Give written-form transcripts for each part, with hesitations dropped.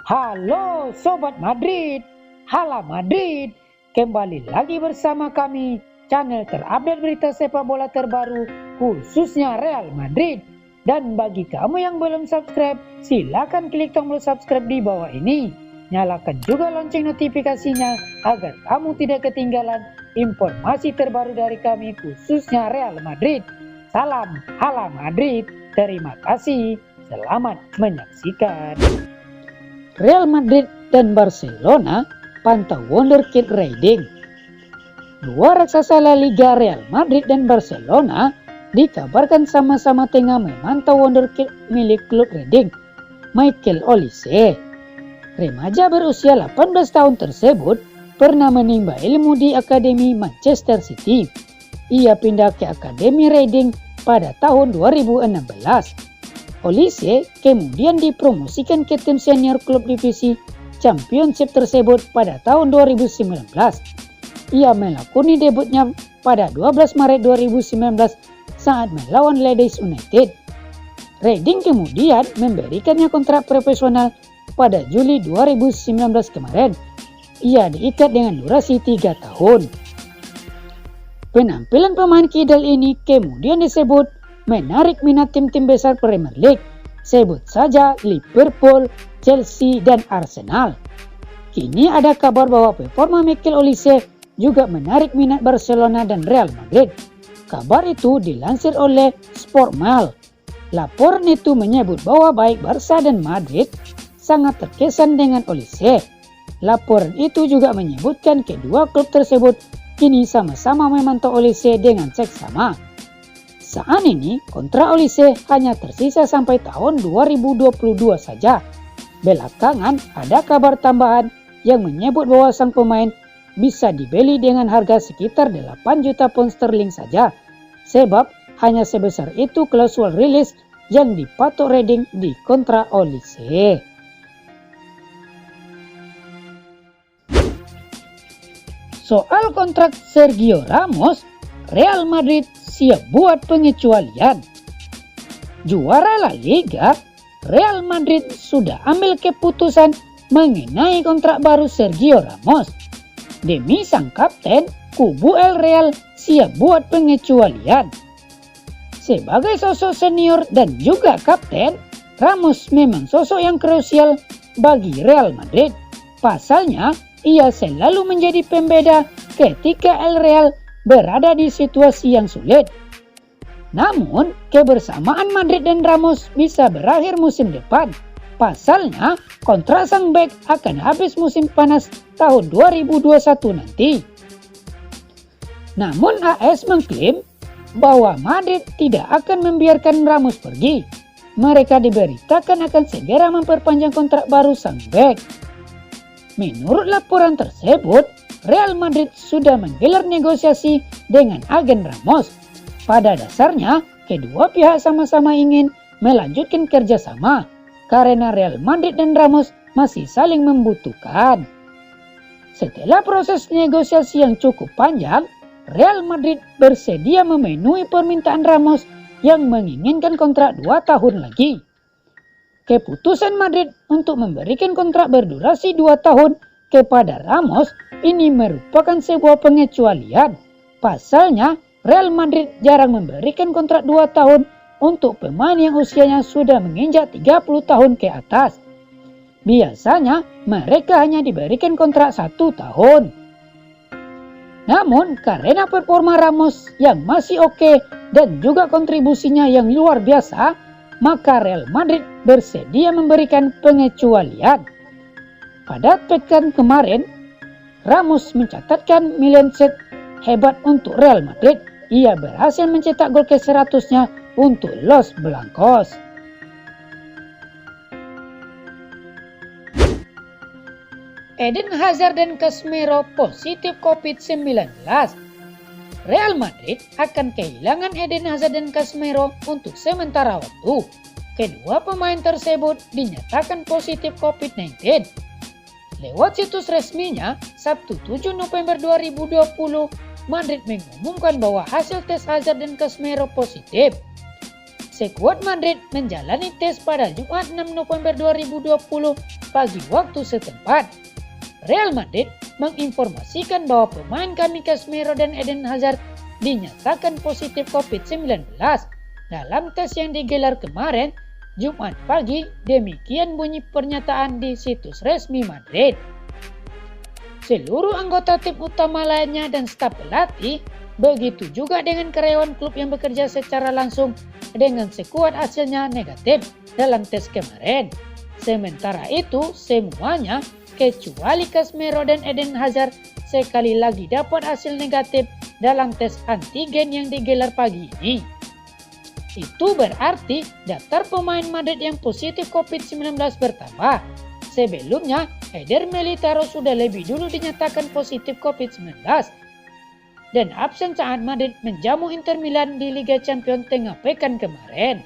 Halo Sobat Madrid, Hala Madrid, kembali lagi bersama kami, channel terupdate berita sepak bola terbaru, khususnya Real Madrid. Dan bagi kamu yang belum subscribe, silakan klik tombol subscribe di bawah ini. Nyalakan juga lonceng notifikasinya agar kamu tidak ketinggalan informasi terbaru dari kami, khususnya Real Madrid. Salam Hala Madrid, terima kasih, selamat menyaksikan. Real Madrid dan Barcelona pantau wonderkid Reading. Dua raksasa La Liga Real Madrid dan Barcelona dikabarkan sama-sama tengah memantau wonderkid milik klub Reading, Michael Olise. Remaja berusia 18 tahun tersebut pernah menimba ilmu di Akademi Manchester City. Ia pindah ke Akademi Reading pada tahun 2016. Olise kemudian dipromosikan ke tim senior klub divisi Championship tersebut pada tahun 2019. Ia melakoni debutnya pada 12 Maret 2019 saat melawan Leeds United. Reading kemudian memberikannya kontrak profesional pada Juli 2019 kemarin. Ia diikat dengan durasi 3 tahun. Penampilan pemain kidal ini kemudian disebut menarik minat tim-tim besar Premier League, sebut saja Liverpool, Chelsea, dan Arsenal. Kini ada kabar bahwa performa Michael Olise juga menarik minat Barcelona dan Real Madrid. Kabar itu dilansir oleh Sportmail. Laporan itu menyebut bahwa baik Barca dan Madrid sangat terkesan dengan Olise. Laporan itu juga menyebutkan kedua klub tersebut kini sama-sama memantau Olise dengan seksama. Saat ini, kontrak Olise hanya tersisa sampai tahun 2022 saja. Belakangan, ada kabar tambahan yang menyebut bahwa sang pemain bisa dibeli dengan harga sekitar 8 juta pound sterling saja. Sebab, hanya sebesar itu klausul rilis yang dipatok Reading di kontrak Olise. Soal kontrak Sergio Ramos, Real Madrid siap buat pengecualian. Juara La Liga, Real Madrid sudah ambil keputusan mengenai kontrak baru Sergio Ramos. Demi sang kapten, kubu El Real siap buat pengecualian. Sebagai sosok senior dan juga kapten, Ramos memang sosok yang krusial bagi Real Madrid. Pasalnya, ia selalu menjadi pembeda ketika El Real berada di situasi yang sulit. Namun, kebersamaan Madrid dan Ramos bisa berakhir musim depan. Pasalnya, kontrak sang bek akan habis musim panas tahun 2021 nanti. Namun, AS mengklaim bahwa Madrid tidak akan membiarkan Ramos pergi. Mereka diberitakan akan segera memperpanjang kontrak baru sang bek. Menurut laporan tersebut, Real Madrid sudah menggelar negosiasi dengan agen Ramos. Pada dasarnya, kedua pihak sama-sama ingin melanjutkan kerjasama karena Real Madrid dan Ramos masih saling membutuhkan. Setelah proses negosiasi yang cukup panjang, Real Madrid bersedia memenuhi permintaan Ramos yang menginginkan kontrak 2 tahun lagi. Keputusan Madrid untuk memberikan kontrak berdurasi 2 tahun kepada Ramos ini merupakan sebuah pengecualian. Pasalnya, Real Madrid jarang memberikan kontrak 2 tahun untuk pemain yang usianya sudah menginjak 30 tahun ke atas. Biasanya, mereka hanya diberikan kontrak 1 tahun. Namun, karena performa Ramos yang masih oke dan juga kontribusinya yang luar biasa, maka Real Madrid bersedia memberikan pengecualian. Pada pekan kemarin, Ramos mencatatkan million set hebat untuk Real Madrid. Ia berhasil mencetak gol ke-100-nya untuk Los Blancos. Eden Hazard dan Casemiro positif COVID-19. Real Madrid akan kehilangan Eden Hazard dan Casemiro untuk sementara waktu. Kedua pemain tersebut dinyatakan positif COVID-19. Lewat situs resminya, Sabtu 7 November 2020, Madrid mengumumkan bahwa hasil tes Hazard dan Casemiro positif. skuad Madrid menjalani tes pada Jumat 6 November 2020 pagi waktu setempat. Real Madrid menginformasikan bahwa pemain kami Casemiro dan Eden Hazard dinyatakan positif COVID-19 dalam tes yang digelar kemarin Jumat pagi. Demikian bunyi pernyataan di situs resmi Madrid. Seluruh anggota tim utama lainnya dan staf pelatih, begitu juga dengan karyawan klub yang bekerja secara langsung dengan skuad hasilnya negatif dalam tes kemarin. Sementara itu, semuanya kecuali Casemiro dan Eden Hazard sekali lagi dapat hasil negatif dalam tes antigen yang digelar pagi ini. Itu berarti daftar pemain Madrid yang positif COVID-19 bertambah. Sebelumnya, Eder Militao sudah lebih dulu dinyatakan positif COVID-19 dan absen saat Madrid menjamu Inter Milan di Liga Champions tengah pekan kemarin.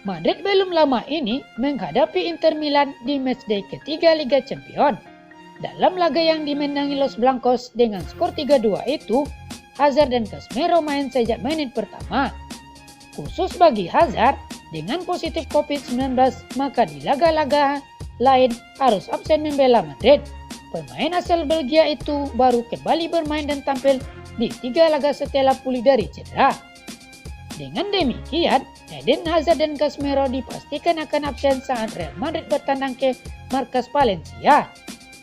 Madrid belum lama ini menghadapi Inter Milan di matchday ketiga Liga Champions. Dalam laga yang dimenangi Los Blancos dengan skor 3-2 itu, Hazard dan Casemiro main sejak menit pertama. Khusus bagi Hazard, dengan positif COVID-19, maka di laga-laga lain harus absen membela Madrid. Pemain asal Belgia itu baru kembali bermain dan tampil di 3 laga setelah pulih dari cedera. Dengan demikian, Eden Hazard dan Casemiro dipastikan akan absen saat Real Madrid bertandang ke markas Valencia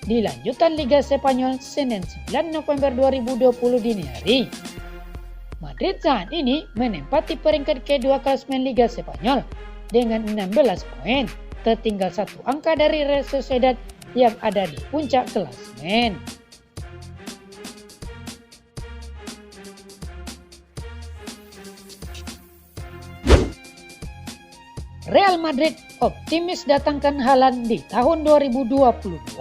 di lanjutan Liga Spanyol Senin 9 November 2020 dini hari. Madrid saat ini menempati peringkat kedua klasemen Liga Spanyol dengan 16 poin, tertinggal 1 angka dari Real Sociedad yang ada di puncak klasemen. Real Madrid optimis datangkan Haaland di tahun 2022.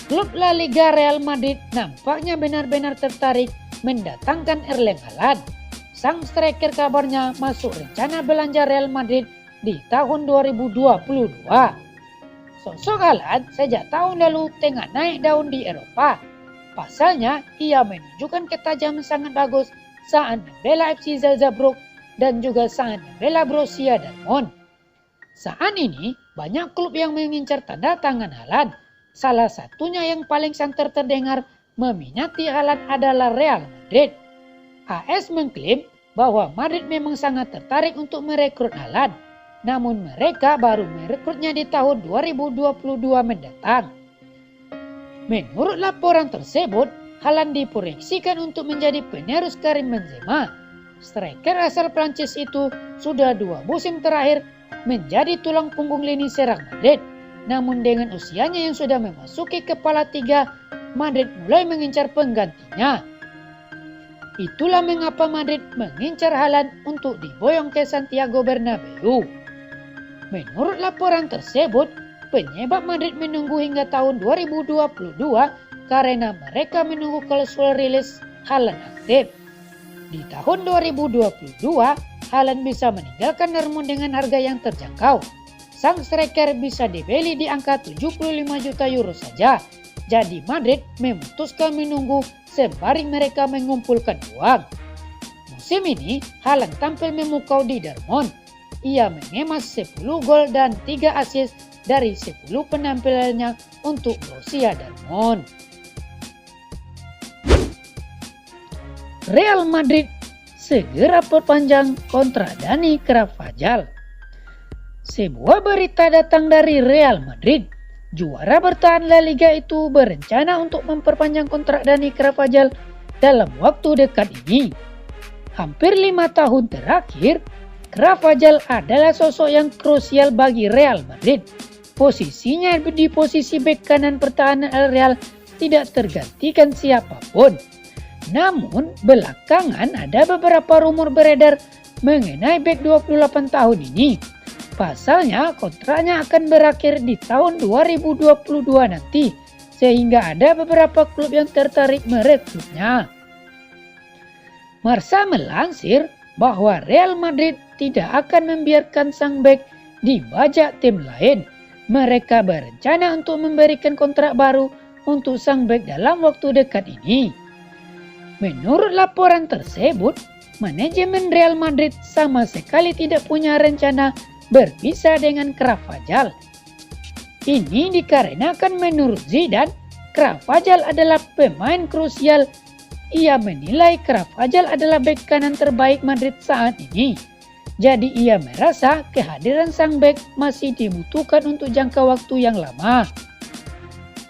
Klub La Liga Real Madrid nampaknya benar-benar tertarik mendatangkan Erling Haaland. Sang striker kabarnya masuk rencana belanja Real Madrid di tahun 2022. Sosok Haaland sejak tahun lalu tengah naik daun di Eropa. Pasalnya, ia menunjukkan ketajaman sangat bagus saat membela FC Salzburg dan juga saat membela Borussia Dortmund. Saat ini, banyak klub yang mengincar tanda tangan Haaland. Salah satunya yang paling santer terdengar meminati Haaland adalah Real Madrid. AS mengklaim bahwa Madrid memang sangat tertarik untuk merekrut Haaland, namun mereka baru merekrutnya di tahun 2022 mendatang. Menurut laporan tersebut, Haaland diproyeksikan untuk menjadi penerus Karim Benzema. Striker asal Prancis itu sudah 2 musim terakhir menjadi tulang punggung lini serang Madrid. Namun dengan usianya yang sudah memasuki kepala 3, Madrid mulai mengincar penggantinya. Itulah mengapa Madrid mengincar Haaland untuk diboyong ke Santiago Bernabeu. Menurut laporan tersebut, penyebab Madrid menunggu hingga tahun 2022 karena mereka menunggu klausul rilis Haaland aktif. Di tahun 2022, Haaland bisa meninggalkan Dortmund dengan harga yang terjangkau. Sang striker bisa dibeli di angka 75 juta euro saja. Jadi Madrid memutuskan menunggu sembari mereka mengumpulkan uang. Musim ini, Haaland tampil memukau di Dortmund. Ia mengemas 10 gol dan 3 assist dari 10 penampilannya untuk Borussia Dortmund. Real Madrid segera perpanjang kontrak Dani Carvajal. Sebuah berita datang dari Real Madrid. Juara bertahan La Liga itu berencana untuk memperpanjang kontrak Dani Carvajal dalam waktu dekat ini. Hampir 5 tahun terakhir, Carvajal adalah sosok yang krusial bagi Real Madrid. Posisinya di posisi bek kanan pertahanan Real tidak tergantikan siapapun. Namun, belakangan ada beberapa rumor beredar mengenai bek 28 tahun ini. Pasalnya, kontraknya akan berakhir di tahun 2022 nanti, sehingga ada beberapa klub yang tertarik merekrutnya. Marca melansir bahwa Real Madrid tidak akan membiarkan sang bek dibajak tim lain. Mereka berencana untuk memberikan kontrak baru untuk sang bek dalam waktu dekat ini. Menurut laporan tersebut, manajemen Real Madrid sama sekali tidak punya rencana berpisah dengan Carvajal. Ini dikarenakan menurut Zidane, Carvajal adalah pemain krusial. Ia menilai Carvajal adalah bek kanan terbaik Madrid saat ini. Jadi ia merasa kehadiran sang bek masih dibutuhkan untuk jangka waktu yang lama.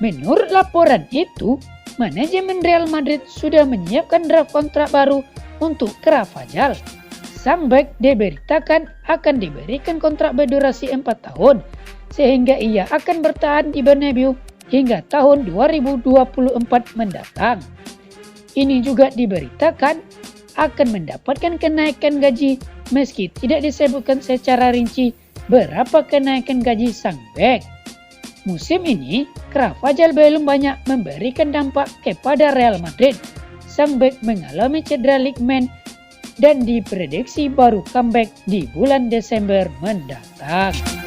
Menurut laporan itu, manajemen Real Madrid sudah menyiapkan draft kontrak baru untuk Carvajal. Sang bek diberitakan akan diberikan kontrak berdurasi 4 tahun, sehingga ia akan bertahan di Bernabeu hingga tahun 2024 mendatang. Ini juga diberitakan akan mendapatkan kenaikan gaji meski tidak disebutkan secara rinci berapa kenaikan gaji sang bek. Musim ini, Carvajal belum banyak memberikan dampak kepada Real Madrid. Sang bek mengalami cedera ligament dan diprediksi baru comeback di bulan Desember mendatang.